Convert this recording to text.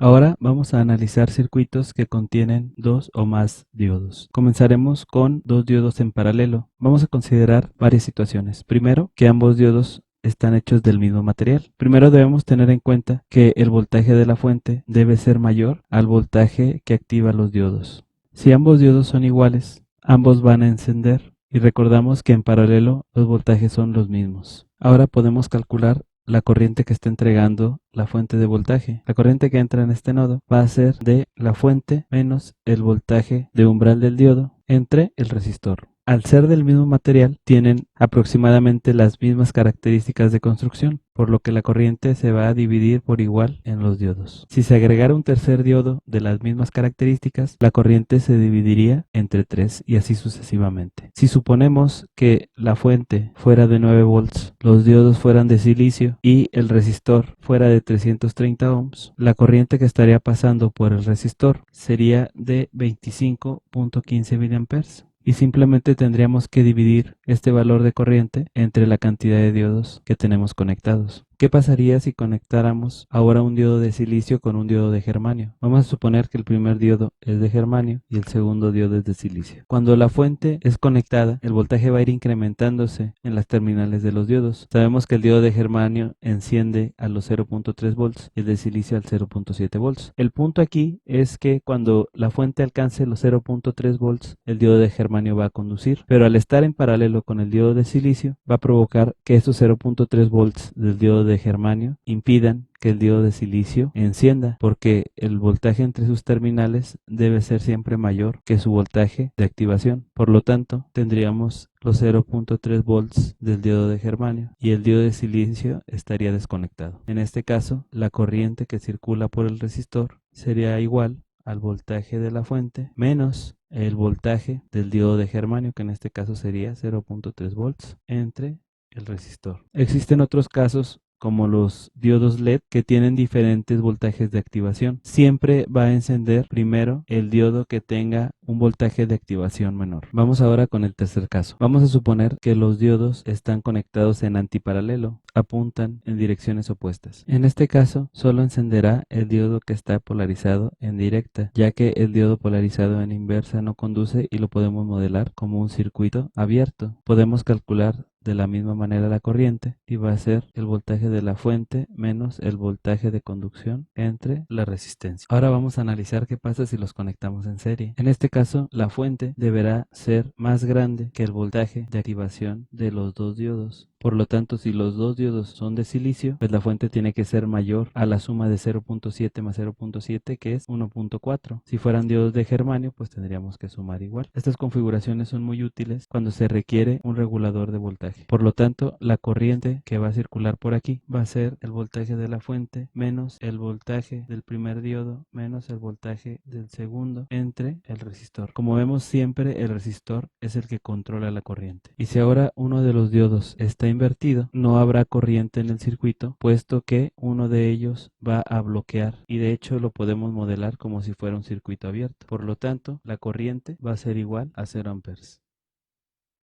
Ahora vamos a analizar circuitos que contienen dos o más diodos. Comenzaremos con dos diodos en paralelo. Vamos a considerar varias situaciones. Primero, que ambos diodos están hechos del mismo material. Primero debemos tener en cuenta que el voltaje de la fuente debe ser mayor al voltaje que activa los diodos. Si ambos diodos son iguales, ambos van a encender y recordamos que en paralelo los voltajes son los mismos. Ahora podemos calcular la corriente que está entregando la fuente de voltaje. La corriente que entra en este nodo va a ser de la fuente menos el voltaje de umbral del diodo entre el resistor. Al ser del mismo material, tienen aproximadamente las mismas características de construcción, por lo que la corriente se va a dividir por igual en los diodos. Si se agregara un tercer diodo de las mismas características, la corriente se dividiría entre 3 y así sucesivamente. Si suponemos que la fuente fuera de 9 volts, los diodos fueran de silicio y el resistor fuera de 330 ohms, la corriente que estaría pasando por el resistor sería de 25.15 mA. Y simplemente tendríamos que dividir este valor de corriente entre la cantidad de diodos que tenemos conectados. ¿Qué pasaría si conectáramos ahora un diodo de silicio con un diodo de germanio? Vamos a suponer que el primer diodo es de germanio y el segundo diodo es de silicio. Cuando la fuente es conectada, el voltaje va a ir incrementándose en las terminales de los diodos. Sabemos que el diodo de germanio enciende a los 0.3 volts y el de silicio al 0.7 volts. El punto aquí es que cuando la fuente alcance los 0.3 volts, el diodo de germanio va a conducir, pero al estar en paralelo con el diodo de silicio, va a provocar que estos 0.3 volts del diodo de germanio impidan que el diodo de silicio encienda, porque el voltaje entre sus terminales debe ser siempre mayor que su voltaje de activación. Por lo tanto, tendríamos los 0.3 volts del diodo de germanio y el diodo de silicio estaría desconectado. En este caso, la corriente que circula por el resistor sería igual al voltaje de la fuente menos el voltaje del diodo de germanio, que en este caso sería 0.3 volts entre el resistor. Existen otros casos como los diodos LED que tienen diferentes voltajes de activación. Siempre va a encender primero el diodo que tenga un voltaje de activación menor. Vamos ahora con el tercer caso. Vamos a suponer que los diodos están conectados en antiparalelo, apuntan en direcciones opuestas. En este caso, solo encenderá el diodo que está polarizado en directa, ya que el diodo polarizado en inversa no conduce y lo podemos modelar como un circuito abierto. Podemos calcular de la misma manera la corriente y va a ser el voltaje de la fuente menos el voltaje de conducción entre la resistencia. Ahora vamos a analizar qué pasa si los conectamos en serie. En este caso, la fuente deberá ser más grande que el voltaje de activación de los dos diodos. Por lo tanto, si los dos diodos son de silicio, pues la fuente tiene que ser mayor a la suma de 0.7 más 0.7, que es 1.4. Si fueran diodos de germanio, pues tendríamos que sumar igual. Estas configuraciones son muy útiles cuando se requiere un regulador de voltaje. Por lo tanto, la corriente que va a circular por aquí va a ser el voltaje de la fuente menos el voltaje del primer diodo menos el voltaje del segundo entre el resistor. Como vemos, siempre el resistor es el que controla la corriente. Y si ahora uno de los diodos está invertido, no habrá corriente en el circuito, puesto que uno de ellos va a bloquear, y de hecho lo podemos modelar como si fuera un circuito abierto. Por lo tanto, la corriente va a ser igual a 0 amperes.